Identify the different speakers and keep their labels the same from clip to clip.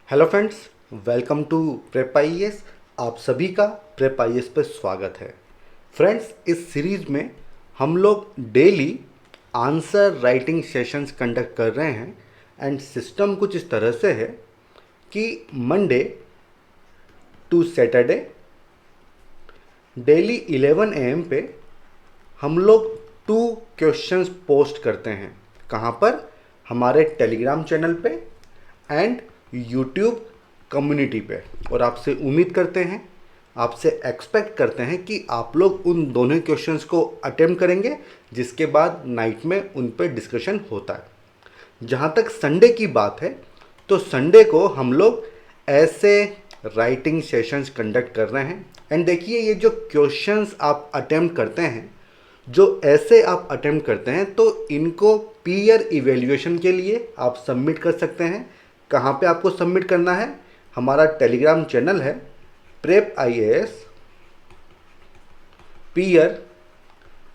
Speaker 1: Hello friends, welcome to Prep IAS. आप सभी का प्रेप आईएएस पर स्वागत है। फ्रेंड्स, इस सीरीज में हम लोग daily answer writing sessions conduct कर रहे हैं एंड सिस्टम कुछ इस तरह से है कि Monday to Saturday daily 11 AM पे हम लोग 2 क्वेश्चंस पोस्ट करते हैं। कहाँ पर? हमारे टेलीग्राम चैनल पे एंड यूट्यूब कम्युनिटी पे। और आपसे उम्मीद करते हैं, आपसे एक्सपेक्ट करते हैं कि आप लोग उन दोनों क्वेश्चंस को अटेम्प्ट करेंगे, जिसके बाद नाइट में उन पर डिस्कशन होता है। जहाँ तक संडे की बात है, तो संडे को हम लोग ऐसे राइटिंग सेशंस कंडक्ट कर रहे हैं। एंड देखिए, ये जो क्वेश्चंस आप अटेम्प्ट करते हैं, जो ऐसे आप अटेम्प्ट करते हैं, तो इनको पीयर इवेल्युएशन के लिए आप सबमिट कर सकते हैं। कहाँ पे आपको सबमिट करना है? हमारा टेलीग्राम चैनल है प्रेप आईएएस पीयर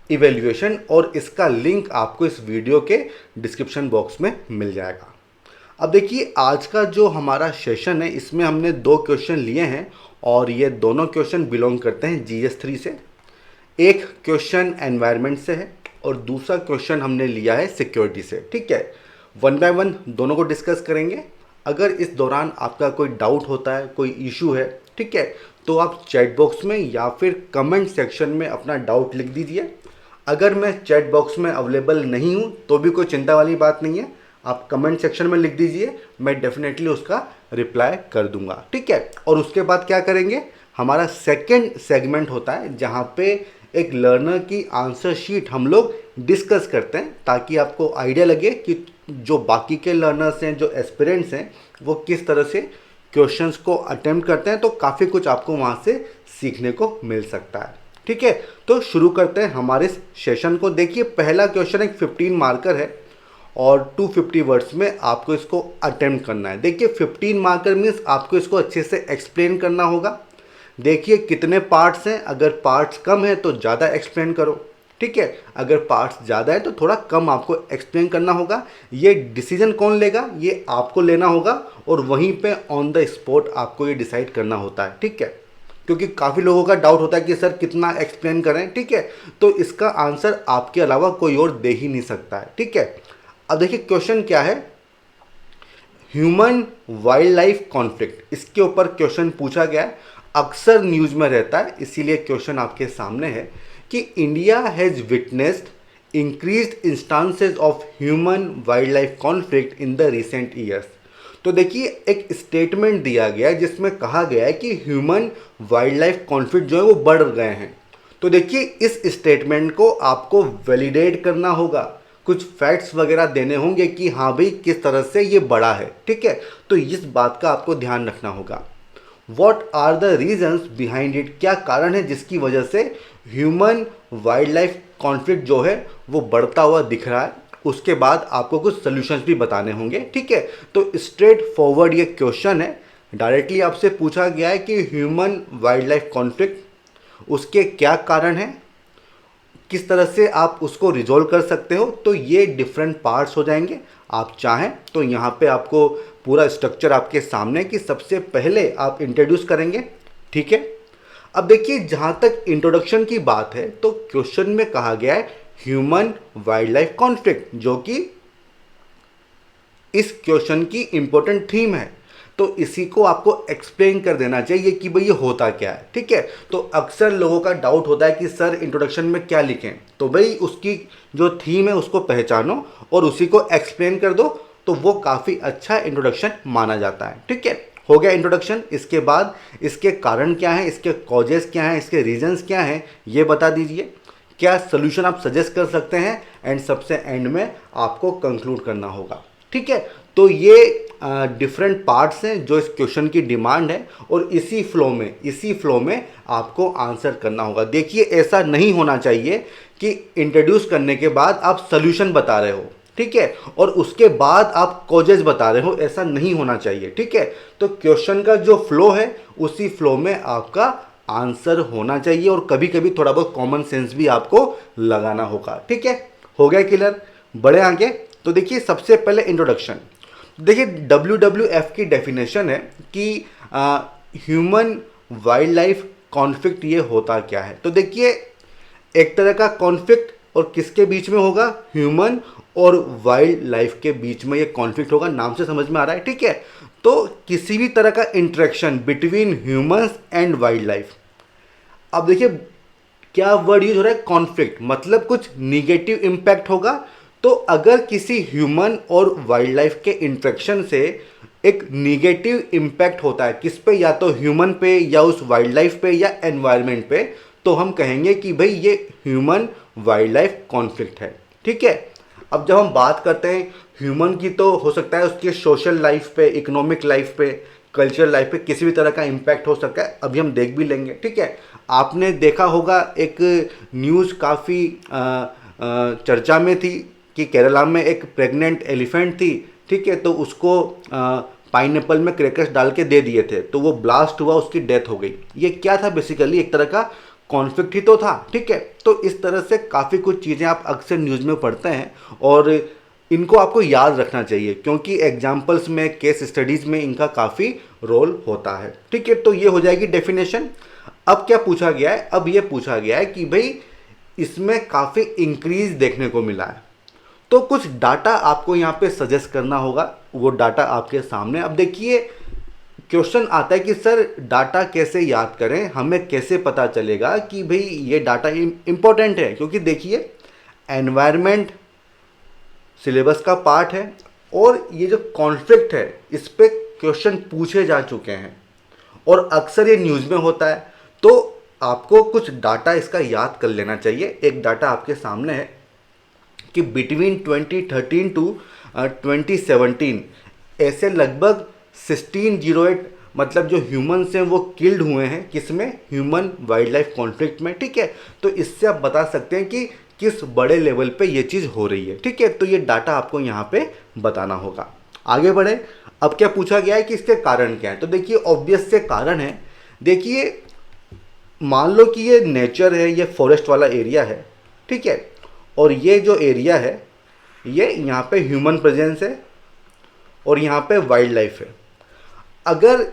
Speaker 1: इवेल्युएशन, और इसका लिंक आपको इस वीडियो के डिस्क्रिप्शन बॉक्स में मिल जाएगा। अब देखिए, आज का जो हमारा सेशन है, इसमें हमने 2 क्वेश्चन लिए हैं और ये दोनों क्वेश्चन बिलोंग करते हैं GS3 से। एक क्वेश्चन एनवायरनमेंट से है और दूसरा क्वेश्चन हमने लिया है सिक्योरिटी से। ठीक है, 1 बाय 1 दोनों को डिस्कस करेंगे। अगर इस दौरान आपका कोई डाउट होता है, कोई इशू है, ठीक है, तो आप चैट बॉक्स में या फिर कमेंट सेक्शन में अपना डाउट लिख दीजिए। अगर मैं चैट बॉक्स में अवेलेबल नहीं हूँ तो भी कोई चिंता वाली बात नहीं है, आप कमेंट सेक्शन में लिख दीजिए, मैं डेफिनेटली उसका रिप्लाई कर दूंगा। ठीक है, और उसके बाद क्या करेंगे? हमारा सेकंड सेगमेंट होता है जहाँ पे एक लर्नर की आंसर शीट हम लोग डिस्कस करते हैं, ताकि आपको आइडिया लगे कि जो बाकी के लर्नर्स हैं, जो एस्पिरेंट्स हैं, वो किस तरह से क्वेश्चंस को अटेम्प्ट करते हैं। तो काफ़ी कुछ आपको वहाँ से सीखने को मिल सकता है। ठीक है, तो शुरू करते हैं हमारे सेशन को। देखिए, पहला क्वेश्चन एक 15 मार्कर है और 250 वर्ड्स में आपको इसको अटेम्प्ट करना है। देखिए, 15 मार्कर मीन्स आपको इसको अच्छे से एक्सप्लेन करना होगा। देखिए कितने पार्ट्स हैं, अगर पार्ट्स कम है तो ज़्यादा एक्सप्लेन करो। ठीक है, अगर पार्ट्स ज़्यादा है तो थोड़ा कम आपको एक्सप्लेन करना होगा। ये डिसीजन कौन लेगा? ये आपको लेना होगा और वहीं पे ऑन द स्पॉट आपको ये डिसाइड करना होता है। ठीक है, क्योंकि काफ़ी लोगों का डाउट होता है कि सर कितना एक्सप्लेन करें। ठीक है, तो इसका आंसर आपके अलावा कोई और दे ही नहीं सकता है। ठीक है, अब देखिए क्वेश्चन क्या है। ह्यूमन वाइल्ड लाइफ कॉन्फ्लिक्ट, इसके ऊपर क्वेश्चन पूछा गया है, अक्सर न्यूज़ में रहता है, इसीलिए क्वेश्चन आपके सामने है कि India has witnessed increased instances of human wild life conflict in the recent years. तो देखिए, एक स्टेटमेंट दिया गया है जिसमें कहा गया है कि ह्यूमन वाइल्ड लाइफ कॉन्फ्लिक्ट जो है वो बढ़ गए हैं। तो देखिए, इस स्टेटमेंट को आपको वैलिडेट करना होगा, कुछ फैक्ट्स वगैरह देने होंगे कि हाँ भाई किस तरह से ये बढ़ा है। ठीक है, तो इस बात का आपको ध्यान रखना होगा। What are the reasons behind it, क्या कारण है जिसकी वजह से ह्यूमन वाइल्ड लाइफ कॉन्फ्लिक्ट जो है वो बढ़ता हुआ दिख रहा है। उसके बाद आपको कुछ सोल्यूशंस भी बताने होंगे। ठीक है, तो स्ट्रेट फॉरवर्ड ये क्वेश्चन है, डायरेक्टली आपसे पूछा गया है कि ह्यूमन वाइल्ड लाइफ कॉन्फ्लिक्ट, उसके क्या कारण हैं, किस तरह से आप उसको रिजॉल्व कर सकते हो। तो ये डिफरेंट पार्ट्स हो जाएंगे। आप चाहें तो यहाँ पे आपको पूरा स्ट्रक्चर आपके सामने कि सबसे पहले आप इंट्रोड्यूस करेंगे। ठीक है, अब देखिए, जहाँ तक इंट्रोडक्शन की बात है, तो क्वेश्चन में कहा गया है ह्यूमन वाइल्ड लाइफ कॉन्फ्लिक्ट, जो कि इस क्वेश्चन की इंपॉर्टेंट थीम है। तो इसी को आपको एक्सप्लेन कर देना चाहिए कि भाई ये होता क्या है। ठीक है, तो अक्सर लोगों का डाउट होता है कि सर इंट्रोडक्शन में क्या लिखें। तो भाई उसकी जो थीम है उसको पहचानो और उसी को एक्सप्लेन कर दो, तो वो काफ़ी अच्छा इंट्रोडक्शन माना जाता है। ठीक है, हो गया इंट्रोडक्शन। इसके बाद इसके कारण क्या हैं, इसके कॉजेस क्या हैं, इसके रीजंस क्या हैं, ये बता दीजिए। क्या सोल्यूशन आप सजेस्ट कर सकते हैं, एंड सबसे एंड में आपको कंक्लूड करना होगा। ठीक है, तो ये डिफरेंट पार्ट्स हैं जो इस क्वेश्चन की डिमांड है, और इसी फ्लो में आपको आंसर करना होगा। देखिए, ऐसा नहीं होना चाहिए कि इंट्रोड्यूस करने के बाद आप सोल्यूशन बता रहे हो, ठीक है, और उसके बाद आप कॉजेज बता रहे हो, ऐसा नहीं होना चाहिए। ठीक है, तो क्वेश्चन का जो फ्लो है उसी फ्लो में आपका आंसर होना चाहिए, और कभी कभी थोड़ा बहुत कॉमन सेंस भी आपको लगाना होगा। ठीक है, हो गया क्लियर? बड़े आगे। तो देखिए, सबसे पहले इंट्रोडक्शन। देखिए WWF की डेफिनेशन है कि ह्यूमन वाइल्ड लाइफ कॉन्फ्लिक्ट ये होता क्या है। तो देखिए एक तरह का कॉन्फ्लिक्ट और किसके बीच में होगा, ह्यूमन और वाइल्ड लाइफ के बीच में ये कॉन्फ्लिक्ट होगा, नाम से समझ में आ रहा है, ठीक है। तो किसी भी तरह का interaction between humans and wild life, अब देखिए क्या वर्ड यूज हो रहा है, कॉन्फ्लिक्ट, मतलब कुछ निगेटिव इम्पैक्ट होगा। तो अगर किसी ह्यूमन और वाइल्ड लाइफ के इंटरेक्शन से एक निगेटिव इम्पैक्ट होता है किस पे, या तो ह्यूमन पे या उस वाइल्ड लाइफ पे या एनवायरनमेंट पे, तो हम कहेंगे कि भाई ये ह्यूमन वाइल्ड लाइफ कॉन्फ्लिक्ट है, ठीक है। अब जब हम बात करते हैं ह्यूमन की, तो हो सकता है उसके सोशल लाइफ पे, इकोनॉमिक लाइफ पे, कल्चरल लाइफ पे किसी भी तरह का इम्पैक्ट हो सकता है, अभी हम देख भी लेंगे, ठीक है। आपने देखा होगा एक न्यूज़ काफ़ी चर्चा में थी कि केरला में एक प्रेग्नेंट एलिफेंट थी, ठीक है, तो उसको पाइनएप्पल में क्रैकर्स डाल के दे दिए थे, तो वो ब्लास्ट हुआ, उसकी डेथ हो गई। ये क्या था, बेसिकली एक तरह का कॉन्फ्लिक्ट ही तो था, ठीक है। तो इस तरह से काफ़ी कुछ चीज़ें आप अक्सर न्यूज़ में पढ़ते हैं और इनको आपको याद रखना चाहिए, क्योंकि एग्जाम्पल्स में, केस स्टडीज़ में इनका काफ़ी रोल होता है, ठीक है। तो ये हो जाएगी डेफिनेशन। अब क्या पूछा गया है, अब ये पूछा गया है कि भाई इसमें काफ़ी इंक्रीज देखने को मिला है, तो कुछ डाटा आपको यहाँ पे सजेस्ट करना होगा, वो डाटा आपके सामने। अब देखिए क्वेश्चन आता है कि सर डाटा कैसे याद करें, हमें कैसे पता चलेगा कि भाई ये डाटा इम्पोर्टेंट है, क्योंकि देखिए एनवायरनमेंट सिलेबस का पार्ट है और ये जो कॉन्फ्लिक्ट है इस पे क्वेश्चन पूछे जा चुके हैं और अक्सर ये न्यूज़ में होता है। तो आपको कुछ डाटा इसका याद कर लेना चाहिए। एक डाटा आपके सामने है कि बिटवीन 2013 टू 2017 ऐसे लगभग 1608 मतलब जो ह्यूमन्स हैं वो किल्ड हुए हैं, किसमें, ह्यूमन वाइल्ड लाइफ कॉन्फ्लिक्ट में, ठीक है। तो इससे आप बता सकते हैं कि किस बड़े लेवल पे ये चीज़ हो रही है, ठीक है। तो ये डाटा आपको यहाँ पे बताना होगा। आगे बढ़े, अब क्या पूछा गया है कि इसके कारण क्या है। तो देखिए ऑब्वियस से कारण है, देखिए मान लो कि ये नेचर है, ये फॉरेस्ट वाला एरिया है, ठीक है, और ये जो एरिया है ये यहाँ पे ह्यूमन प्रेजेंस है और यहाँ पे वाइल्ड लाइफ है। अगर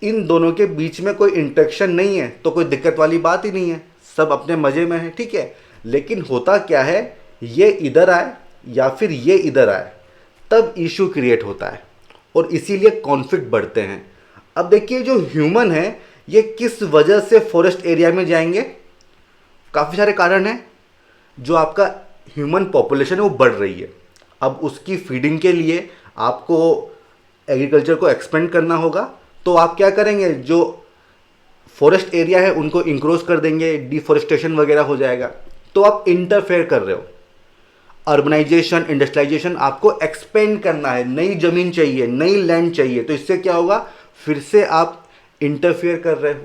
Speaker 1: इन दोनों के बीच में कोई इंटरेक्शन नहीं है तो कोई दिक्कत वाली बात ही नहीं है, सब अपने मज़े में है, ठीक है। लेकिन होता क्या है, ये इधर आए या फिर ये इधर आए तब इशू क्रिएट होता है और इसीलिए कॉन्फ्लिक्ट बढ़ते हैं। अब देखिए जो ह्यूमन है ये किस वजह से फॉरेस्ट एरिया में जाएंगे, काफ़ी सारे कारण हैं। जो आपका ह्यूमन पॉपुलेशन है वो बढ़ रही है, अब उसकी फीडिंग के लिए आपको एग्रीकल्चर को एक्सपेंड करना होगा, तो आप क्या करेंगे, जो फॉरेस्ट एरिया है उनको इंक्रोज कर देंगे, डिफॉरेस्टेशन वगैरह हो जाएगा, तो आप इंटरफेयर कर रहे हो। अर्बनाइजेशन, इंडस्ट्रियलाइजेशन, आपको एक्सपेंड करना है, नई ज़मीन चाहिए, नई लैंड चाहिए, तो इससे क्या होगा, फिर से आप इंटरफेयर कर रहे हो।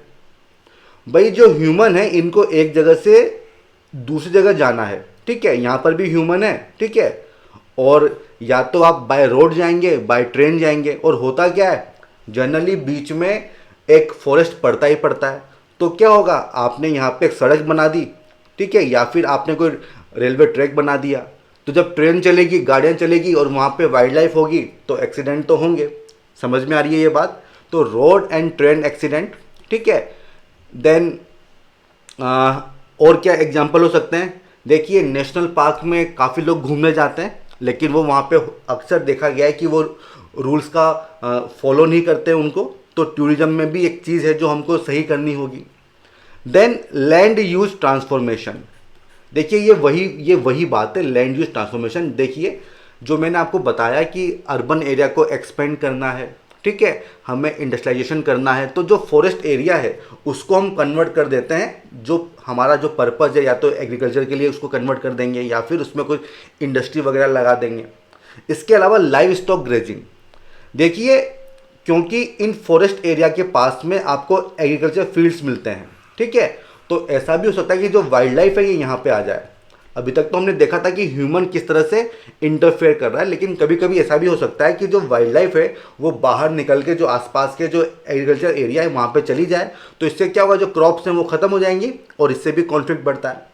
Speaker 1: भाई जो ह्यूमन है इनको एक जगह से दूसरी जगह जाना है, ठीक है, यहाँ पर भी ह्यूमन है, ठीक है, और या तो आप बाय रोड जाएंगे, बाय ट्रेन जाएंगे, और होता क्या है जनरली बीच में एक फॉरेस्ट पड़ता ही पड़ता है। तो क्या होगा, आपने यहाँ पे एक सड़क बना दी, ठीक है, या फिर आपने कोई रेलवे ट्रैक बना दिया, तो जब ट्रेन चलेगी, गाड़ियाँ चलेगी और वहाँ पे वाइल्ड लाइफ होगी तो एक्सीडेंट तो होंगे। समझ में आ रही है ये बात। तो रोड एंड ट्रेन एक्सीडेंट, ठीक है। देन और क्या एग्जांपल हो सकते हैं, देखिए नेशनल पार्क में काफ़ी लोग घूमने जाते हैं, लेकिन वो वहाँ पे अक्सर देखा गया है कि वो रूल्स का फॉलो नहीं करते उनको, तो टूरिज्म में भी एक चीज़ है जो हमको सही करनी होगी। देन लैंड यूज ट्रांसफॉर्मेशन, देखिए ये वही बात है, लैंड यूज ट्रांसफॉर्मेशन। देखिए जो मैंने आपको बताया कि अर्बन एरिया को एक्सपेंड करना है, ठीक है, हमें इंडस्ट्रियलाइजेशन करना है, तो जो फॉरेस्ट एरिया है उसको हम कन्वर्ट कर देते हैं, जो हमारा जो पर्पज़ है या तो एग्रीकल्चर के लिए उसको कन्वर्ट कर देंगे या फिर उसमें कोई इंडस्ट्री वगैरह लगा देंगे। इसके अलावा लाइव स्टॉक ग्रेजिंग, देखिए क्योंकि इन फॉरेस्ट एरिया के पास में आपको एग्रीकल्चर फील्ड्स मिलते हैं, ठीक है, तो ऐसा भी हो सकता है कि जो वाइल्ड लाइफ है ये यहाँ पे आ जाए। अभी तक तो हमने देखा था कि ह्यूमन किस तरह से इंटरफेयर कर रहा है, लेकिन कभी कभी ऐसा भी हो सकता है कि जो वाइल्ड लाइफ है वो बाहर निकल के जो आसपास के जो एग्रीकल्चर एरिया है वहाँ पे चली जाए, तो इससे क्या होगा, जो क्रॉप्स हैं वो ख़त्म हो जाएंगी और इससे भी कॉन्फ्लिक्ट बढ़ता है।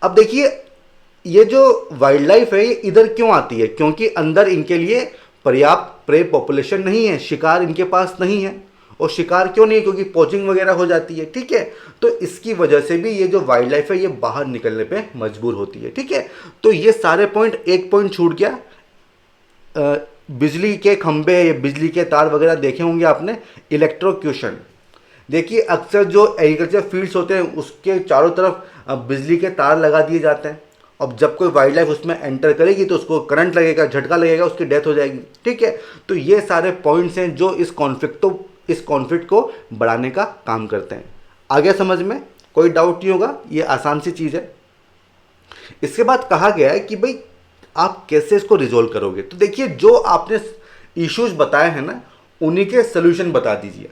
Speaker 1: अब देखिए ये जो वाइल्ड लाइफ है ये इधर क्यों आती है, क्योंकि अंदर इनके लिए पर्याप्त प्रे पॉपुलेशन नहीं है, शिकार इनके पास नहीं है। और शिकार क्यों नहीं है? क्योंकि पोचिंग वगैरह हो जाती है, ठीक है। तो इसकी वजह से भी ये जो वाइल्ड लाइफ है ये बाहर निकलने पे मजबूर होती है, ठीक है। तो ये सारे पॉइंट, एक पॉइंट छूट गया, बिजली के खंभे या बिजली के तार वगैरह देखे होंगे आपने, इलेक्ट्रोक्यूशन। देखिए अक्सर जो एग्रीकल्चर फील्ड्स होते हैं उसके चारों तरफ बिजली के तार लगा दिए जाते हैं। अब जब कोई वाइल्ड लाइफ उसमें एंटर करेगी तो उसको करंट लगेगा, झटका लगेगा, उसकी डेथ हो जाएगी, ठीक है। तो ये सारे पॉइंट्स हैं जो इस कॉन्फ्लिक्ट को बढ़ाने का काम करते हैं। आगे समझ में कोई डाउट नहीं होगा, ये आसान सी चीज़ है। इसके बाद कहा गया है कि भाई आप कैसे इसको रिजोल्व करोगे। तो देखिए जो आपने इश्यूज बताए हैं ना, उन्हीं के सोल्यूशन बता दीजिए।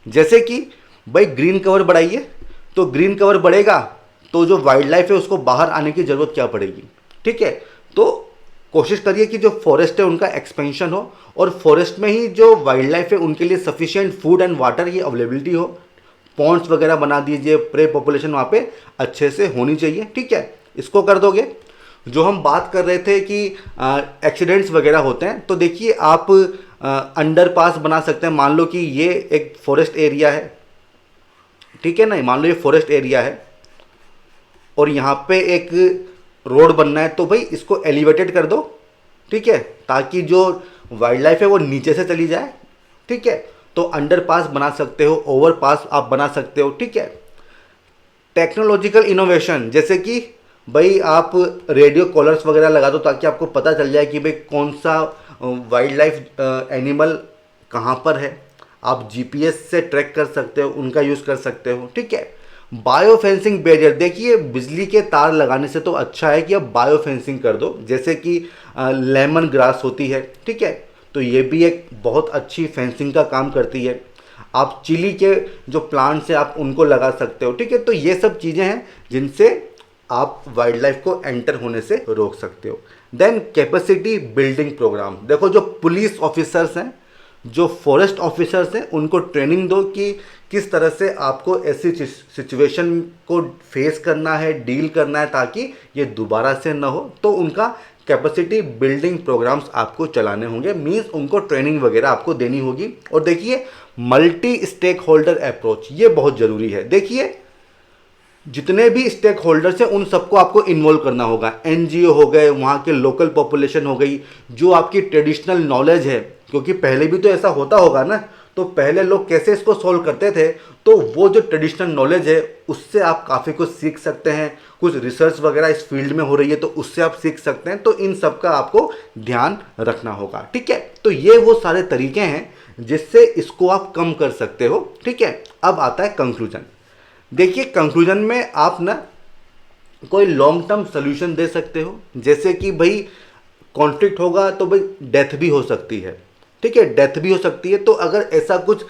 Speaker 1: जैसे कि भाई ग्रीन कवर बढ़ाइए, तो ग्रीन कवर बढ़ेगा तो जो वाइल्ड लाइफ है उसको बाहर आने की ज़रूरत क्या पड़ेगी, ठीक है। तो कोशिश करिए कि जो फॉरेस्ट है उनका एक्सपेंशन हो, और फॉरेस्ट में ही जो वाइल्ड लाइफ है उनके लिए सफिशिएंट फूड एंड वाटर की अवेलेबिलिटी हो। पॉन्ड्स वगैरह बना दीजिए, प्रे पॉपुलेशन वहाँ पे अच्छे से होनी चाहिए, ठीक है। इसको कर दोगे। जो हम बात कर रहे थे कि एक्सीडेंट्स वगैरह होते हैं, तो देखिए आप अंडरपास बना सकते हैं। मान लो कि ये एक फॉरेस्ट एरिया है, ठीक है ना, मान लो ये फॉरेस्ट एरिया है और यहाँ पे एक रोड बनना है, तो भाई इसको एलिवेटेड कर दो, ठीक है, ताकि जो वाइल्ड लाइफ है वो नीचे से चली जाए, ठीक है। तो अंडरपास बना सकते हो, ओवरपास आप बना सकते हो, ठीक है। टेक्नोलॉजिकल इनोवेशन, जैसे कि भाई आप रेडियो कॉलर्स वगैरह लगा दो ताकि आपको पता चल जाए कि भाई कौन सा वाइल्ड लाइफ एनिमल कहाँ पर है। आप जीपीएस से ट्रैक कर सकते हो, उनका यूज़ कर सकते हो, ठीक है। बायो फेंसिंग बैरियर, देखिए बिजली के तार लगाने से तो अच्छा है कि आप बायो फेंसिंग कर दो, जैसे कि लेमन ग्रास होती है, ठीक है। तो ये भी एक बहुत अच्छी फेंसिंग का काम करती है। आप चिली के जो प्लांट्स हैं आप उनको लगा सकते हो, ठीक है। तो ये सब चीज़ें हैं जिनसे आप वाइल्ड लाइफ को एंटर होने से रोक सकते हो। देन कैपेसिटी बिल्डिंग प्रोग्राम, देखो जो पुलिस ऑफिसर्स हैं, जो फॉरेस्ट ऑफिसर्स हैं, उनको ट्रेनिंग दो कि किस तरह से आपको ऐसी सिचुएशन को फेस करना है, डील करना है, ताकि ये दोबारा से ना हो। तो उनका कैपेसिटी बिल्डिंग प्रोग्राम्स आपको चलाने होंगे, मींस उनको ट्रेनिंग वगैरह आपको देनी होगी। और देखिए मल्टी स्टेक होल्डर अप्रोच, ये बहुत ज़रूरी है। देखिए जितने भी स्टेक होल्डर्स हैं उन सबको आपको इन्वॉल्व करना होगा। एनजीओ हो गए, वहाँ के लोकल पॉपुलेशन हो गई, जो आपकी ट्रेडिशनल नॉलेज है, क्योंकि पहले भी तो ऐसा होता होगा ना, तो पहले लोग कैसे इसको सॉल्व करते थे, तो वो जो ट्रेडिशनल नॉलेज है उससे आप काफ़ी कुछ सीख सकते हैं। कुछ रिसर्च वगैरह इस फील्ड में हो रही है तो उससे आप सीख सकते हैं। तो इन सब का आपको ध्यान रखना होगा, ठीक है। तो ये वो सारे तरीके हैं जिससे इसको आप कम कर सकते हो, ठीक है। अब आता है कंक्लूजन। देखिए कंक्लूजन में आप ना कोई लॉन्ग टर्म सोल्यूशन दे सकते हो, जैसे कि भाई कॉन्फ्लिक्ट होगा तो भाई डेथ भी हो सकती है, ठीक है, डेथ भी हो सकती है। तो अगर ऐसा कुछ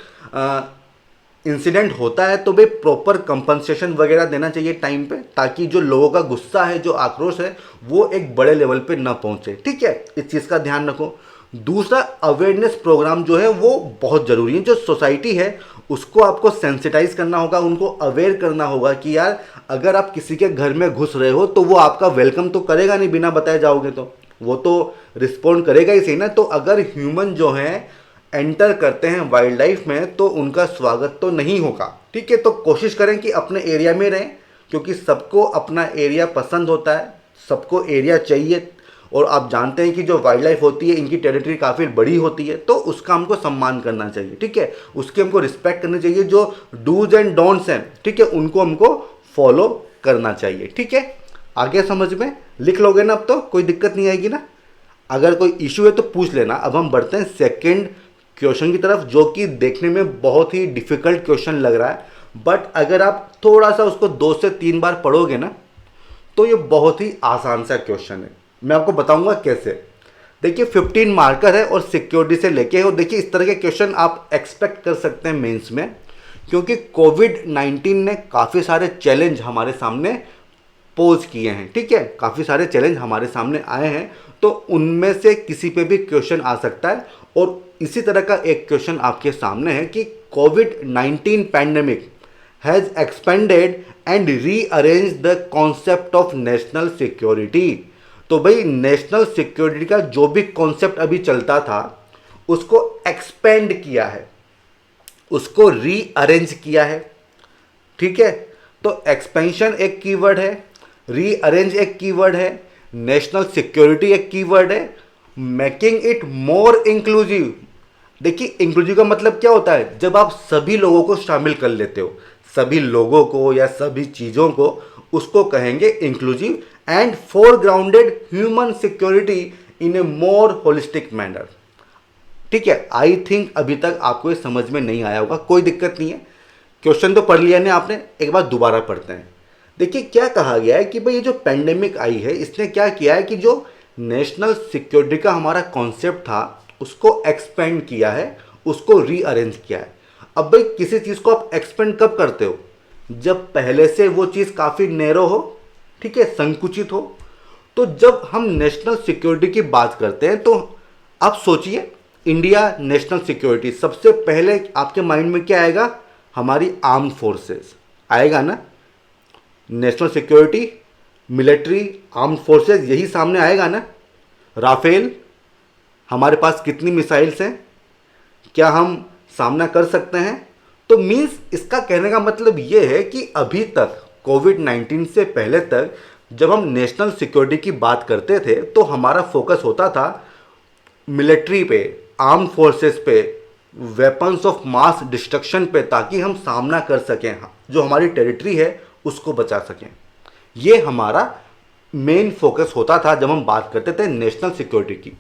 Speaker 1: इंसिडेंट होता है तो भाई प्रॉपर कंपनसेशन वगैरह देना चाहिए टाइम पे, ताकि जो लोगों का गुस्सा है, जो आक्रोश है, वो एक बड़े लेवल पे ना पहुंचे, ठीक है। इस चीज़ का ध्यान रखो। दूसरा अवेयरनेस प्रोग्राम जो है वो बहुत ज़रूरी है। जो सोसाइटी है उसको आपको सेंसिटाइज करना होगा, उनको अवेयर करना होगा कि यार अगर आप किसी के घर में घुस रहे हो तो वो आपका वेलकम तो करेगा नहीं, बिना बताए जाओगे तो वो तो रिस्पॉन्ड करेगा ही सही ना। तो अगर ह्यूमन जो है एंटर करते हैं वाइल्ड लाइफ में तो उनका स्वागत तो नहीं होगा, ठीक है। तो कोशिश करें कि अपने एरिया में रहें, क्योंकि सबको अपना एरिया पसंद होता है, सबको एरिया चाहिए। और आप जानते हैं कि जो वाइल्ड लाइफ होती है इनकी टेरिटरी काफ़ी बड़ी होती है, तो उसका हमको सम्मान करना चाहिए, ठीक है। उसकी हमको रिस्पेक्ट करनी चाहिए। जो डूज एंड डोंट्स हैं, ठीक है, उनको हमको फॉलो करना चाहिए, ठीक है। आगे समझ में लिख लोगे ना, अब तो कोई दिक्कत नहीं आएगी ना। अगर कोई इशू है तो पूछ लेना। अब हम बढ़ते हैं सेकेंड क्वेश्चन की तरफ, जो कि देखने में बहुत ही डिफिकल्ट क्वेश्चन लग रहा है, बट अगर आप थोड़ा सा उसको 2 से 3 बार पढ़ोगे ना तो ये बहुत ही आसान सा क्वेश्चन है। मैं आपको बताऊंगा कैसे। देखिए 15 मार्कर है और सिक्योरिटी से लेके, और देखिए इस तरह के क्वेश्चन आप एक्सपेक्ट कर सकते हैं मेंस में, क्योंकि कोविड-19 ने काफ़ी सारे चैलेंज हमारे सामने पोज किए हैं, ठीक है। काफ़ी सारे चैलेंज हमारे सामने आए हैं, तो उनमें से किसी पे भी क्वेश्चन आ सकता है। और इसी तरह का एक क्वेश्चन आपके सामने है कि कोविड-19 pandemic has expanded and rearrange the concept of national security. तो भाई नेशनल सिक्योरिटी का जो भी कॉन्सेप्ट अभी चलता था उसको एक्सपेंड किया है, उसको रीअरेंज किया है। ठीक है, तो एक्सपेंशन एक कीवर्ड है, रीअरेंज एक कीवर्ड है, नेशनल सिक्योरिटी एक कीवर्ड है, मेकिंग इट मोर इंक्लूसिव। देखिए इंक्लूसिव का मतलब क्या होता है, जब आप सभी लोगों को शामिल कर लेते हो, सभी लोगों को या सभी चीज़ों को, उसको कहेंगे inclusive. And foregrounded human security in a more holistic manner. ठीक है, आई थिंक अभी तक आपको ये समझ में नहीं आया होगा, कोई दिक्कत नहीं है, क्वेश्चन तो पढ़ लिया ना आपने, एक बार दोबारा पढ़ते हैं। देखिए क्या कहा गया है कि भाई ये जो पेंडेमिक आई है इसने क्या किया है कि जो नेशनल सिक्योरिटी का हमारा कॉन्सेप्ट था उसको एक्सपेंड किया है, उसको रीअरेंज किया है। अब भाई किसी चीज़ को आप एक्सपेंड कब करते हो, जब पहले से वो चीज़ काफ़ी नैरो हो, ठीक है, संकुचित हो। तो जब हम नेशनल सिक्योरिटी की बात करते हैं तो आप सोचिए, इंडिया नेशनल सिक्योरिटी, सबसे पहले आपके माइंड में क्या आएगा, हमारी आर्म्ड फोर्सेस आएगा ना, national security, military, armed forces, यही सामने आएगा ना। राफेल, हमारे पास कितनी मिसाइल्स हैं, क्या हम सामना कर सकते हैं। तो मीन्स इसका कहने का मतलब ये है कि अभी तक कोविड-19 से पहले तक जब हम नेशनल सिक्योरिटी की बात करते थे तो हमारा फोकस होता था मिलिट्री पे, आर्म्ड फोर्सेस पे, वेपन्स ऑफ मास डिस्ट्रक्शन पे, ताकि हम सामना कर सकें, जो हमारी टेरिटरी है उसको बचा सकें। ये हमारा मेन फोकस होता था जब हम बात करते थे नेशनल सिक्योरिटी की।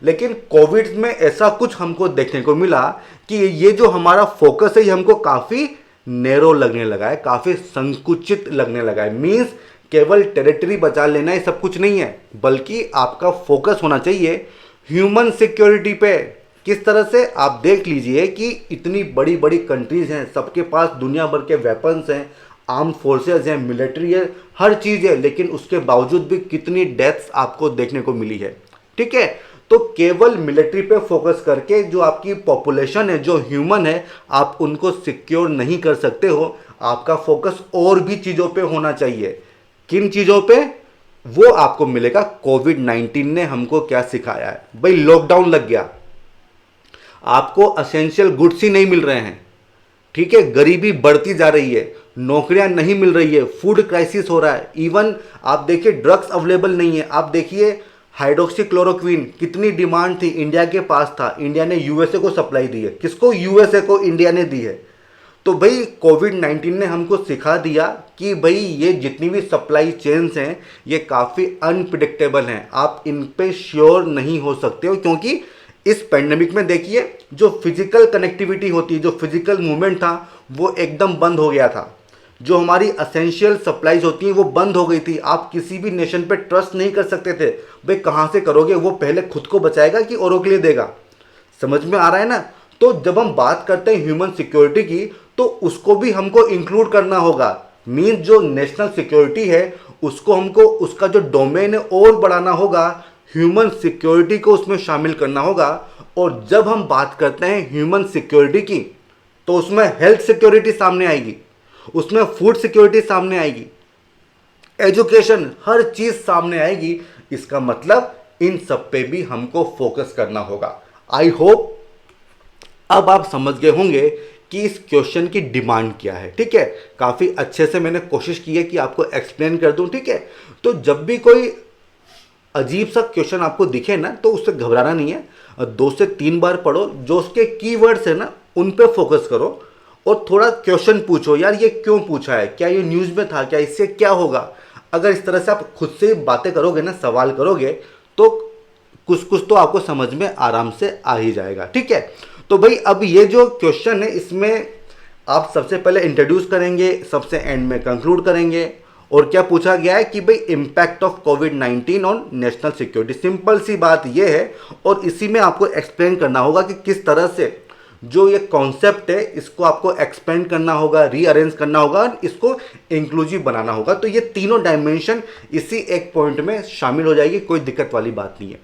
Speaker 1: लेकिन कोविड में ऐसा कुछ हमको देखने को मिला कि ये जो हमारा फोकस है ये हमको काफ़ी नैरो लगने लगा है, काफ़ी संकुचित लगने लगा है। मीन्स केवल टेरिटरी बचा लेना ही सब कुछ नहीं है, बल्कि आपका फोकस होना चाहिए ह्यूमन सिक्योरिटी पे। किस तरह से, आप देख लीजिए कि इतनी बड़ी बड़ी कंट्रीज हैं, सबके पास दुनिया भर के वेपन्स हैं, आर्म फोर्सेस हैं, मिलिट्री है, हर चीज़ है, लेकिन उसके बावजूद भी कितनी डेथ्स आपको देखने को मिली है। ठीक है, तो केवल मिलिट्री पे फोकस करके जो आपकी पॉपुलेशन है, जो ह्यूमन है, आप उनको सिक्योर नहीं कर सकते हो। आपका फोकस और भी चीज़ों पे होना चाहिए। किन चीज़ों पे, वो आपको मिलेगा। कोविड-19 ने हमको क्या सिखाया है भाई, लॉकडाउन लग गया, आपको असेंशियल गुड्स ही नहीं मिल रहे हैं। ठीक है, गरीबी बढ़ती जा रही है, नौकरियां नहीं मिल रही है, फूड क्राइसिस हो रहा है, इवन आप देखिए ड्रग्स अवेलेबल नहीं है। आप देखिए हाइड्रोक्सीक्लोरोक्विन, कितनी डिमांड थी, इंडिया के पास था, इंडिया ने यूएसए को सप्लाई दी है। किसको, यूएसए को इंडिया ने दी है। तो भाई कोविड-19 ने हमको सिखा दिया कि भाई ये जितनी भी सप्लाई चेन्स हैं ये काफ़ी अनप्रिडिक्टेबल हैं, आप इन पे श्योर नहीं हो सकते हो। क्योंकि इस पेंडेमिक में देखिए जो फिजिकल कनेक्टिविटी होती है, जो फिजिकल मूवमेंट था वो एकदम बंद हो गया था। जो हमारी असेंशियल सप्लाईज होती हैं वो बंद हो गई थी। आप किसी भी नेशन पे ट्रस्ट नहीं कर सकते थे, भाई कहाँ से करोगे, वो पहले खुद को बचाएगा कि औरों के लिए देगा। समझ में आ रहा है ना। तो जब हम बात करते हैं ह्यूमन सिक्योरिटी की तो उसको भी हमको इंक्लूड करना होगा। मीन्स जो नेशनल सिक्योरिटी है उसको हमको उसका जो डोमेन है और बढ़ाना होगा, ह्यूमन सिक्योरिटी को उसमें शामिल करना होगा। और जब हम बात करते हैं ह्यूमन सिक्योरिटी की तो उसमें हेल्थ सिक्योरिटी सामने आएगी, उसमें फूड सिक्योरिटी सामने आएगी, एजुकेशन, हर चीज सामने आएगी। इसका मतलब इन सब पे भी हमको फोकस करना होगा। आई होप अब आप समझ गए होंगे कि इस क्वेश्चन की डिमांड क्या है। ठीक है, काफ़ी अच्छे से मैंने कोशिश की है कि आपको एक्सप्लेन कर दूं। ठीक है, तो जब भी कोई अजीब सा क्वेश्चन आपको दिखे ना तो उससे घबराना नहीं है, 2 से 3 बार पढ़ो, जो उसके कीवर्ड्स है ना उन पे फोकस करो और थोड़ा क्वेश्चन पूछो, यार ये क्यों पूछा है, क्या ये न्यूज़ में था, क्या इससे क्या होगा। अगर इस तरह से आप खुद से बातें करोगे ना, सवाल करोगे, तो कुछ कुछ तो आपको समझ में आराम से आ ही जाएगा। ठीक है, तो भाई अब ये जो क्वेश्चन है इसमें आप सबसे पहले इंट्रोड्यूस करेंगे, सबसे एंड में कंक्लूड करेंगे। और क्या पूछा गया है कि भाई इम्पैक्ट ऑफ कोविड-19 ऑन नेशनल सिक्योरिटी। सिंपल सी बात ये है और इसी में आपको एक्सप्लेन करना होगा कि किस तरह से जो ये कॉन्सेप्ट है इसको आपको एक्सपेंड करना होगा, रीअरेंज करना होगा, इसको इंक्लूसिव बनाना होगा। तो ये तीनों डायमेंशन इसी एक पॉइंट में शामिल हो जाएगी, कोई दिक्कत वाली बात नहीं है।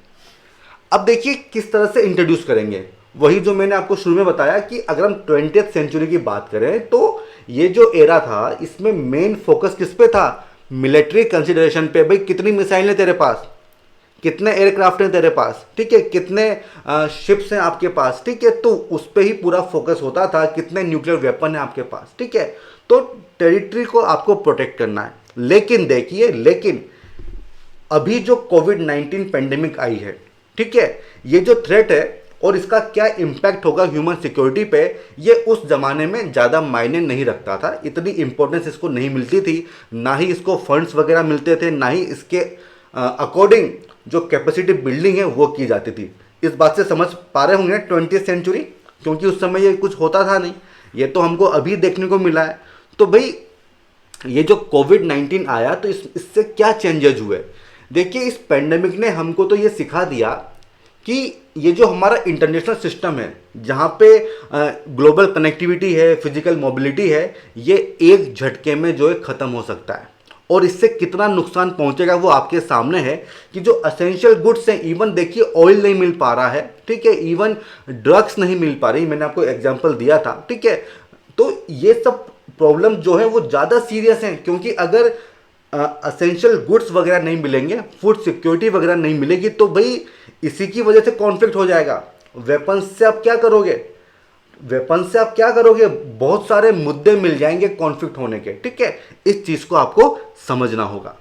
Speaker 1: अब देखिए किस तरह से इंट्रोड्यूस करेंगे, वही जो मैंने आपको शुरू में बताया कि अगर हम 20th सेंचुरी की बात करें तो ये जो एरा था इसमें मेन फोकस किस पे था, मिलिट्री कंसिडरेशन पे। भाई कितनी मिसाइलें तेरे पास, कितने एयरक्राफ्ट हैं तेरे पास, ठीक है, कितने शिप्स हैं आपके पास, ठीक है, तो उस पर ही पूरा फोकस होता था, कितने न्यूक्लियर वेपन है आपके पास, ठीक है। तो टेरिटरी को आपको प्रोटेक्ट करना है। लेकिन देखिए, लेकिन अभी जो कोविड-19 पेंडेमिक आई है, ठीक है, ये जो थ्रेट है और इसका क्या इम्पैक्ट होगा ह्यूमन सिक्योरिटी पे, ये उस जमाने में ज़्यादा मायने नहीं रखता था, इतनी इंपॉर्टेंस इसको नहीं मिलती थी, ना ही इसको फंड्स वगैरह मिलते थे, ना ही इसके अकॉर्डिंग जो कैपेसिटी बिल्डिंग है वो की जाती थी। इस बात से समझ पा रहे होंगे 20th सेंचुरी, क्योंकि उस समय ये कुछ होता था नहीं, ये तो हमको अभी देखने को मिला है। तो भाई ये जो कोविड-19 आया तो इससे क्या चेंजेज हुए। देखिए, इस पेंडेमिक ने हमको तो ये सिखा दिया कि ये जो हमारा इंटरनेशनल सिस्टम है, जहाँ पे ग्लोबल कनेक्टिविटी है, फिजिकल मोबिलिटी है, ये एक झटके में जो है ख़त्म हो सकता है। और इससे कितना नुकसान पहुंचेगा वो आपके सामने है कि जो असेंशियल गुड्स हैं, इवन देखिए ऑयल नहीं मिल पा रहा है, ठीक है, इवन ड्रग्स नहीं मिल पा रही, मैंने आपको एग्जांपल दिया था, ठीक है। तो ये सब प्रॉब्लम जो है वो ज़्यादा सीरियस हैं, क्योंकि अगर असेंशियल गुड्स वगैरह नहीं मिलेंगे, फूड सिक्योरिटी वगैरह नहीं मिलेगी, तो भाई इसी की वजह से कॉन्फ्लिक्ट हो जाएगा। वेपन्स से आप क्या करोगे, वेपन से आप क्या करोगे, बहुत सारे मुद्दे मिल जाएंगे कॉन्फ्लिक्ट होने के, ठीक है। इस चीज़ को आपको समझना होगा।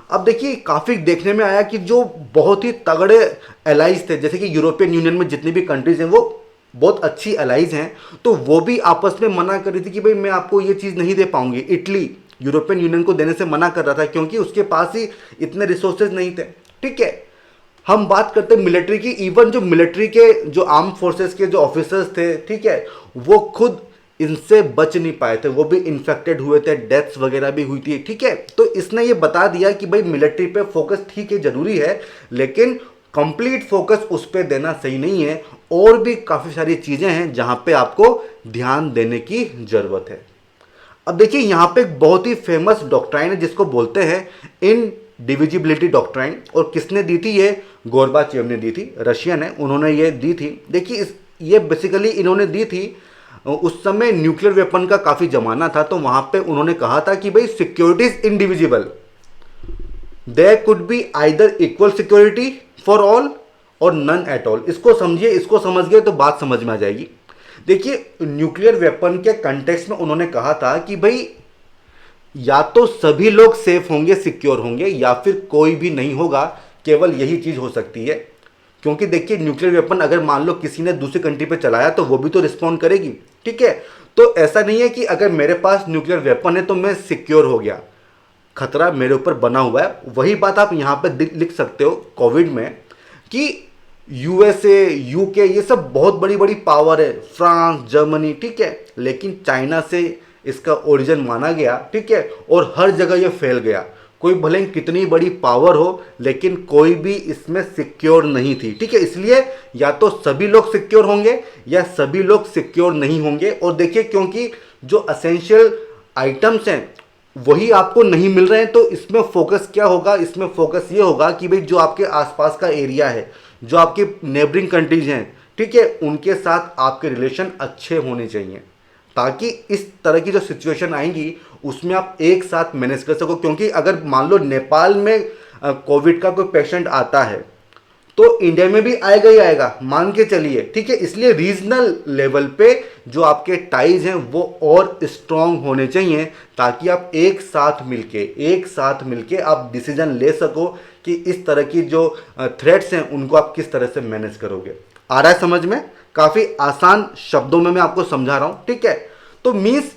Speaker 1: अब देखिए, काफ़ी देखने में आया कि जो बहुत ही तगड़े एलाइज थे, जैसे कि यूरोपियन यूनियन में जितनी भी कंट्रीज हैं वो बहुत अच्छी एलाइज हैं, तो वो भी आपस में मना कर रही थी कि भाई मैं आपको ये चीज़ नहीं दे पाऊंगी। इटली यूरोपियन यूनियन को देने से मना कर रहा था, क्योंकि उसके पास ही इतने रिसोर्सेज नहीं थे, ठीक है। हम बात करते हैं मिलिट्री की, इवन जो मिलिट्री के जो आर्म फोर्सेस के जो ऑफिसर्स थे, ठीक है, वो खुद इनसे बच नहीं पाए थे, वो भी इन्फेक्टेड हुए थे, डेथ्स वगैरह भी हुई थी, ठीक है। तो इसने ये बता दिया कि भाई मिलिट्री पे फोकस ठीक है, जरूरी है, लेकिन कंप्लीट फोकस उस पर देना सही नहीं है, और भी काफ़ी सारी चीज़ें हैं जहाँ पे आपको ध्यान देने की ज़रूरत है। अब देखिए, यहाँ पे एक बहुत ही फेमस डॉक्ट्राइन है जिसको बोलते हैं इन डिविजिबिलिटी डॉक्ट्राइन, और किसने दी थी, ये गोर्बाचेव ने दी थी, रशियन है, उन्होंने ये दी थी। देखिए, ये बेसिकली इन्होंने दी थी, उस समय न्यूक्लियर वेपन का काफ़ी ज़माना था, तो वहाँ पे उन्होंने कहा था कि भाई security is indivisible, there could be either equal security for all और नन एट ऑल। इसको समझिए, इसको समझ गए तो बात समझ में आ जाएगी। देखिए, न्यूक्लियर वेपन के कंटेक्स्ट में उन्होंने कहा था कि भाई या तो सभी लोग सेफ होंगे, सिक्योर होंगे, या फिर कोई भी नहीं होगा, केवल यही चीज़ हो सकती है। क्योंकि देखिए, न्यूक्लियर वेपन अगर मान लो किसी ने दूसरी कंट्री पे चलाया तो वो भी तो रिस्पॉन्ड करेगी, ठीक है। तो ऐसा नहीं है कि अगर मेरे पास न्यूक्लियर वेपन है तो मैं सिक्योर हो गया, खतरा मेरे ऊपर बना हुआ है। वही बात आप यहाँ पे लिख सकते हो कोविड में कि यूएसए, यूके, ये सब बहुत बड़ी बड़ी पावर है, फ्रांस, जर्मनी, ठीक है, लेकिन चाइना से इसका ओरिजिन माना गया, ठीक है, और हर जगह ये फैल गया। कोई भले ही कितनी बड़ी पावर हो, लेकिन कोई भी इसमें सिक्योर नहीं थी, ठीक है। इसलिए या तो सभी लोग सिक्योर होंगे या सभी लोग सिक्योर नहीं होंगे। और देखिए, क्योंकि जो असेंशियल आइटम्स हैं वही आपको नहीं मिल रहे हैं, तो इसमें फोकस क्या होगा, इसमें फोकस ये होगा कि भाई जो आपके आसपास का एरिया है, जो आपके नेबरिंग कंट्रीज हैं, ठीक है, उनके साथ आपके रिलेशन अच्छे होने चाहिए, ताकि इस तरह की जो सिचुएशन आएंगी उसमें आप एक साथ मैनेज कर सको। क्योंकि अगर मान लो नेपाल में कोविड का कोई पेशेंट आता है तो इंडिया में भी आएगा ही आएगा, मान के चलिए, ठीक है। इसलिए रीजनल लेवल पे जो आपके टाइज हैं वो और स्ट्रांग होने चाहिए, ताकि आप एक साथ मिलके आप डिसीजन ले सको कि इस तरह की जो थ्रेट्स हैं उनको आप किस तरह से मैनेज करोगे। आ रहा है समझ में? काफ़ी आसान शब्दों में मैं आपको समझा रहा हूँ, ठीक है। तो मीन्स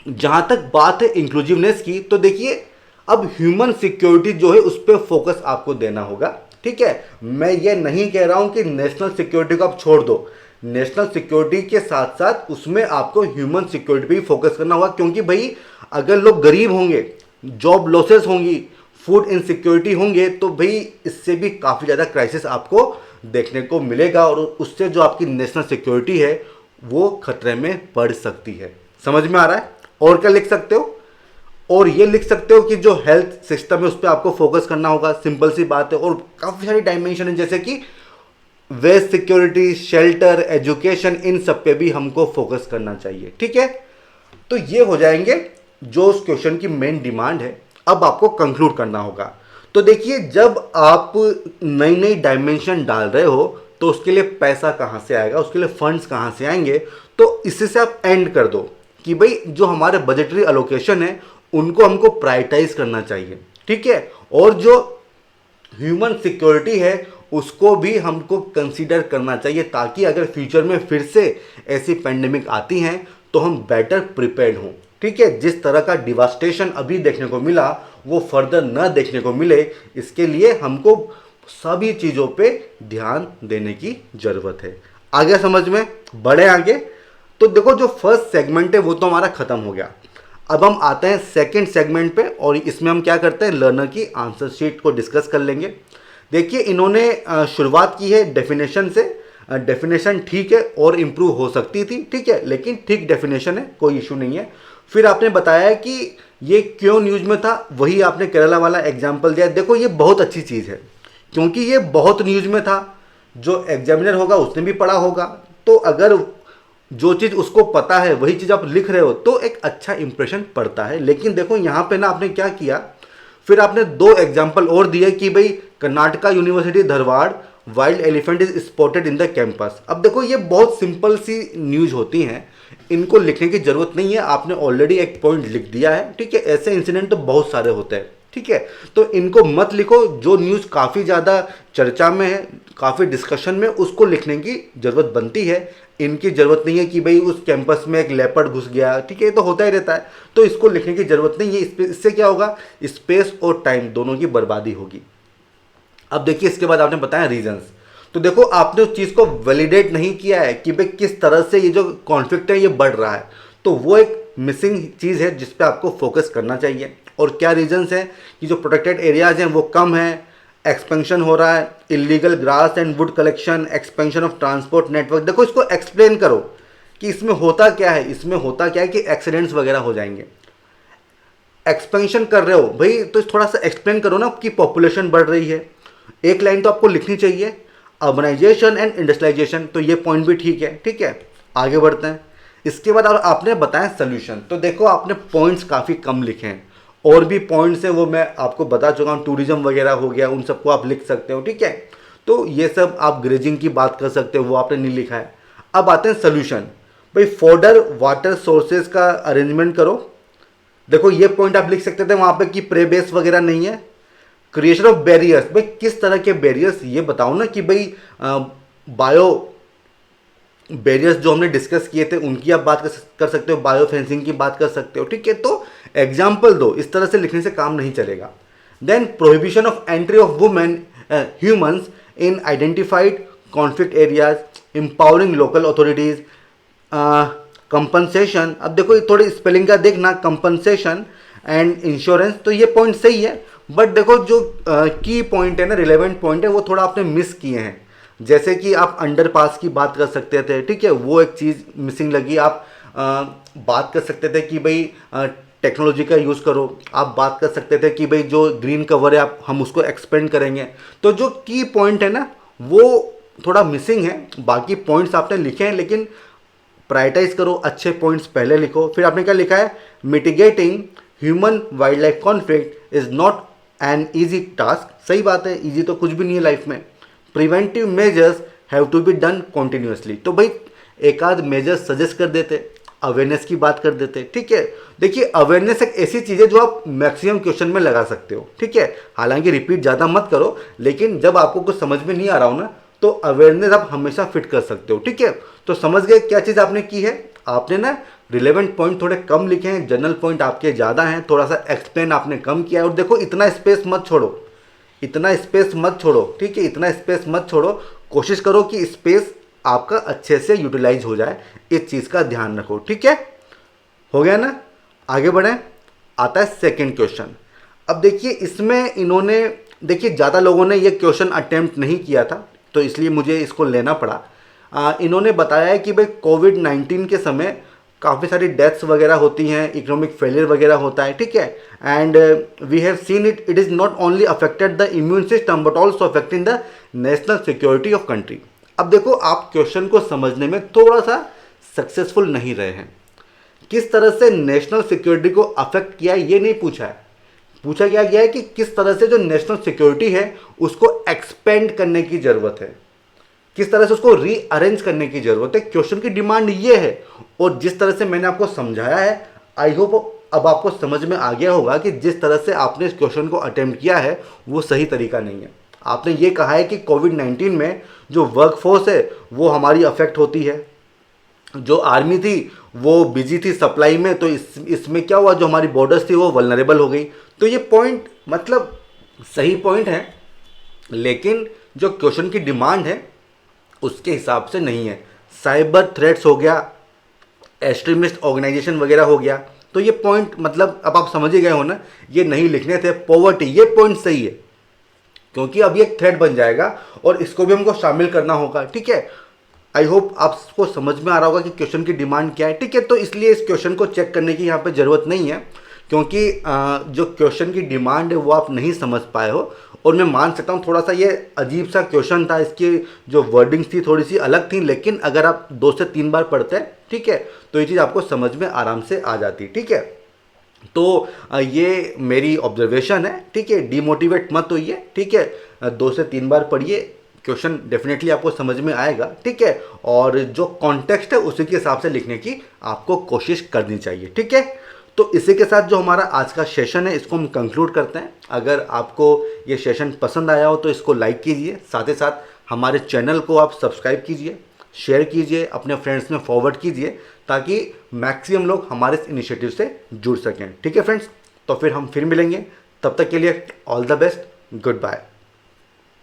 Speaker 1: जहाँ तक बात है इंक्लूसिवनेस की, तो देखिए, अब ह्यूमन सिक्योरिटी जो है उस पर फोकस आपको देना होगा, ठीक है। मैं ये नहीं कह रहा हूं कि नेशनल सिक्योरिटी को आप छोड़ दो, नेशनल सिक्योरिटी के साथ साथ उसमें आपको ह्यूमन सिक्योरिटी पे भी फोकस करना होगा। क्योंकि भाई अगर लोग गरीब होंगे, जॉब लॉसेस होंगी, फूड इनसिक्योरिटी होंगे, तो भाई इससे भी काफ़ी ज़्यादा क्राइसिस आपको देखने को मिलेगा, और उससे जो आपकी नेशनल सिक्योरिटी है वो खतरे में पड़ सकती है। समझ में आ रहा है? और क्या लिख सकते हो? और ये लिख सकते हो कि जो हेल्थ सिस्टम है उस पर आपको फोकस करना होगा, सिंपल सी बात है। और काफ़ी सारी डायमेंशन है, जैसे कि वेस्ट सिक्योरिटी, शेल्टर, एजुकेशन, इन सब पे भी हमको फोकस करना चाहिए, ठीक है। तो ये हो जाएंगे जो उस क्वेश्चन की मेन डिमांड है। अब आपको कंक्लूड करना होगा। तो देखिए, जब आप नई नई डायमेंशन डाल रहे हो तो उसके लिए पैसा कहाँ से आएगा, उसके लिए फंड्स कहाँ से आएंगे। तो इससे से आप एंड कर दो कि भाई जो हमारे बजटरी अलोकेशन है उनको हमको प्रायोरिटाइज करना चाहिए, ठीक है। और जो ह्यूमन सिक्योरिटी है उसको भी हमको कंसीडर करना चाहिए, ताकि अगर फ्यूचर में फिर से ऐसी पेंडेमिक आती हैं तो हम बेटर प्रिपेयर्ड हों, ठीक है। जिस तरह का डिवास्टेशन अभी देखने को मिला वो फर्दर न देखने को मिले, इसके लिए हमको सभी चीज़ों पे ध्यान देने की ज़रूरत है। आगे समझ में बढ़े आगे। तो देखो, जो फर्स्ट सेगमेंट है वो तो हमारा ख़त्म हो गया। अब हम आते हैं सेकंड सेगमेंट पे, और इसमें हम क्या करते हैं, लर्नर की आंसर शीट को डिस्कस कर लेंगे। देखिए, इन्होंने शुरुआत की है डेफिनेशन से। डेफिनेशन ठीक है और इम्प्रूव हो सकती थी, ठीक है, लेकिन ठीक डेफिनेशन है, कोई इशू नहीं है। फिर आपने बताया कि ये क्यों न्यूज में था, वही आपने केरला वाला एग्जाम्पल दिया। देखो, ये बहुत अच्छी चीज़ है क्योंकि ये बहुत न्यूज में था। जो एग्जामिनर होगा उसने भी पढ़ा होगा, तो अगर जो चीज़ उसको पता है वही चीज़ आप लिख रहे हो तो एक अच्छा इंप्रेशन पड़ता है। लेकिन देखो यहाँ पे ना आपने क्या किया, फिर आपने दो एग्जाम्पल और दिए कि भाई Karnataka university Dharwad wild elephant is spotted in the campus. अब देखो, ये बहुत सिंपल सी न्यूज होती हैं, इनको लिखने की जरूरत नहीं है, आपने ऑलरेडी एक पॉइंट लिख दिया है, ठीक है। ऐसे इंसिडेंट तो बहुत सारे होते हैं, ठीक है, तो इनको मत लिखो। जो न्यूज़ काफ़ी ज़्यादा चर्चा में है, काफ़ी डिस्कशन में, उसको लिखने की ज़रूरत बनती है। इनकी ज़रूरत नहीं है कि भाई उस कैंपस में एक लेपर्ड घुस गया, ठीक है, ये तो होता ही रहता है, तो इसको लिखने की ज़रूरत नहीं है। इससे क्या होगा, स्पेस और टाइम दोनों की बर्बादी होगी। अब देखिए, इसके बाद आपने बताया रीजंस। तो देखो, आपने उस चीज़ को वैलिडेट नहीं किया है कि भाई किस तरह से ये जो कॉन्फ्लिक्ट है ये बढ़ रहा है, तो वो एक मिसिंग चीज़ है जिस पे आपको फोकस करना चाहिए। और क्या रीजंस हैं कि जो प्रोटेक्टेड एरियाज हैं वो कम है, एक्सपेंशन हो रहा है, illegal grass and would collection, expansion of transport network. देखो, इसको एक्सप्लेन करो कि इसमें होता क्या है। इसमें होता क्या है कि एक्सीडेंट्स वगैरह हो जाएंगे। एक्सपेंशन कर रहे हो भाई तो थोड़ा सा एक्सप्लेन करो ना कि पॉपुलेशन बढ़ रही है। एक लाइन तो आपको लिखनी चाहिए, अर्बनाइजेशन एंड इंडस्ट्रियलाइजेशन, तो ये पॉइंट भी ठीक है, ठीक है। आगे बढ़ते हैं। इसके बाद आपने बताया सोल्यूशन। तो देखो, आपने पॉइंट्स काफ़ी कम लिखे हैं, और भी पॉइंट्स हैं वो मैं आपको बता चुका हूँ, टूरिज्म वगैरह हो गया, उन सबको आप लिख सकते हो, ठीक है। तो ये सब आप ग्रेजिंग की बात कर सकते हो, वो आपने नहीं लिखा है। अब आते हैं सोल्यूशन। भाई, फॉडर वाटर सोर्सेज का अरेंजमेंट करो। देखो, ये पॉइंट आप लिख सकते थे वहाँ पे कि प्रे बेस वगैरह नहीं है। क्रिएशन ऑफ बैरियर्स, भाई किस तरह के बैरियर्स ये बताओ ना, कि भाई बायो बैरियर्स जो हमने डिस्कस किए थे उनकी आप बात कर सकते हो, बायो फेंसिंग की बात कर सकते हो, ठीक है। तो एग्जाम्पल दो, इस तरह से लिखने से काम नहीं चलेगा। Then prohibition of entry of women humans in identified conflict areas, empowering local authorities, compensation. अब देखो, थोड़ी स्पेलिंग का देखना, कंपनसेशन एंड इंश्योरेंस, तो ये पॉइंट सही है, बट देखो जो की पॉइंट है ना, रिलेवेंट पॉइंट है, वो थोड़ा आपने मिस किए हैं। जैसे कि आप अंडरपास की बात कर सकते थे, ठीक है, वो एक चीज़ मिसिंग लगी। आप बात कर सकते थे कि भाई टेक्नोलॉजी का यूज़ करो, आप बात कर सकते थे कि भाई जो ग्रीन कवर है आप हम उसको एक्सपेंड करेंगे। तो जो की पॉइंट है ना वो थोड़ा मिसिंग है। बाकी पॉइंट्स आपने लिखे हैं, लेकिन प्रायोरिटाइज करो, अच्छे पॉइंट्स पहले लिखो। फिर आपने क्या लिखा है, mitigating human wild life conflict is not an easy task. सही बात है, ईजी तो कुछ भी नहीं है लाइफ में। Preventive measures have to be done continuously, तो भाई एक आध मेजर्स सजेस्ट कर देते, अवेयरनेस की बात कर देते, ठीक है। देखिए, अवेयरनेस एक ऐसी चीज़ है जो आप मैक्सिमम क्वेश्चन में लगा सकते हो, ठीक है। हालांकि रिपीट ज़्यादा मत करो, लेकिन जब आपको कुछ समझ में नहीं आ रहा हो ना, तो अवेयरनेस आप हमेशा फिट कर सकते हो, ठीक है। तो समझ गए क्या चीज़ आपने की है। आपने ना रिलेवेंट पॉइंट थोड़े कम लिखे हैं, जनरल पॉइंट आपके ज़्यादा हैं, थोड़ा सा एक्सप्लेन आपने कम किया है। और देखो, इतना स्पेस मत छोड़ो, इतना स्पेस मत छोड़ो, ठीक है, इतना स्पेस मत छोड़ो। कोशिश करो कि स्पेस आपका अच्छे से यूटिलाइज हो जाए, इस चीज़ का ध्यान रखो, ठीक है। हो गया ना, आगे बढ़ें। आता है सेकंड क्वेश्चन। अब देखिए, इसमें इन्होंने, देखिए ज़्यादा लोगों ने ये क्वेश्चन अटेम्प्ट नहीं किया था, तो इसलिए मुझे इसको लेना पड़ा। इन्होंने बताया है कि भाई कोविड-19 के समय काफ़ी सारी डेथ्स वगैरह होती हैं, इकोनॉमिक फेलियर वगैरह होता है, ठीक है। And we have seen it is not only affected the immune system but also affecting the national security of country. अब देखो, आप क्वेश्चन को समझने में थोड़ा सा सक्सेसफुल नहीं रहे हैं। किस तरह से नेशनल सिक्योरिटी को अफेक्ट किया है ये नहीं पूछा है, पूछा गया है कि किस तरह से जो नेशनल सिक्योरिटी है उसको एक्सपेंड करने की ज़रूरत है, किस तरह से उसको रीअरेंज करने की ज़रूरत है। क्वेश्चन की डिमांड ये है, और जिस तरह से मैंने आपको समझाया है, आई होप अब आपको समझ में आ गया होगा कि जिस तरह से आपने इस क्वेश्चन को अटेम्प्ट किया है वो सही तरीका नहीं है। आपने ये कहा है कि कोविड-19 में जो वर्कफोर्स है वो हमारी अफेक्ट होती है, जो आर्मी थी वो बिजी थी सप्लाई में, तो इसमें क्या हुआ, जो हमारी बॉर्डर्स थी वो वल्नरेबल हो गई। तो ये पॉइंट मतलब सही पॉइंट है, लेकिन जो क्वेश्चन की डिमांड है उसके हिसाब से नहीं है। साइबर थ्रेट्स हो गया, एक्सट्रीमिस्ट ऑर्गेनाइजेशन वगैरह हो गया, तो ये पॉइंट मतलब अब आप समझ ही गए हो ना, ये नहीं लिखने थे। पॉवर्टी, ये पॉइंट सही है क्योंकि अब ये एक थ्रेट बन जाएगा और इसको भी हमको शामिल करना होगा, ठीक है। आई होप आपको समझ में आ रहा होगा कि क्वेश्चन की डिमांड क्या है, ठीक है। तो इसलिए इस क्वेश्चन को चेक करने की यहाँ पे ज़रूरत नहीं है, क्योंकि जो क्वेश्चन की डिमांड है वो आप नहीं समझ पाए हो। और मैं मान सकता हूँ थोड़ा सा ये अजीब सा क्वेश्चन था, इसकी जो वर्डिंग्स थी थोड़ी सी अलग थी, लेकिन अगर आप 2 से 3 बार पढ़ते हैं, ठीक है, तो ये चीज़ आपको समझ में आराम से आ जाती, ठीक है। तो ये मेरी ऑब्जर्वेशन है, ठीक है। डीमोटिवेट मत होइए, ठीक है। 2 से 3 बार पढ़िए, क्वेश्चन डेफिनेटली आपको समझ में आएगा, ठीक है। और जो कॉन्टेक्स्ट है उसी के हिसाब से लिखने की आपको कोशिश करनी चाहिए, ठीक है। तो इसी के साथ जो हमारा आज का सेशन है इसको हम कंक्लूड करते हैं। अगर आपको ये सेशन पसंद आया हो तो इसको लाइक कीजिए, साथ ही साथ हमारे चैनल को आप सब्सक्राइब कीजिए, शेयर कीजिए, अपने फ्रेंड्स में फॉरवर्ड कीजिए, ताकि मैक्सिमम लोग हमारे इस इनिशिएटिव से जुड़ सकें, ठीक है फ्रेंड्स। तो फिर हम फिर मिलेंगे, तब तक के लिए all the best, good bye.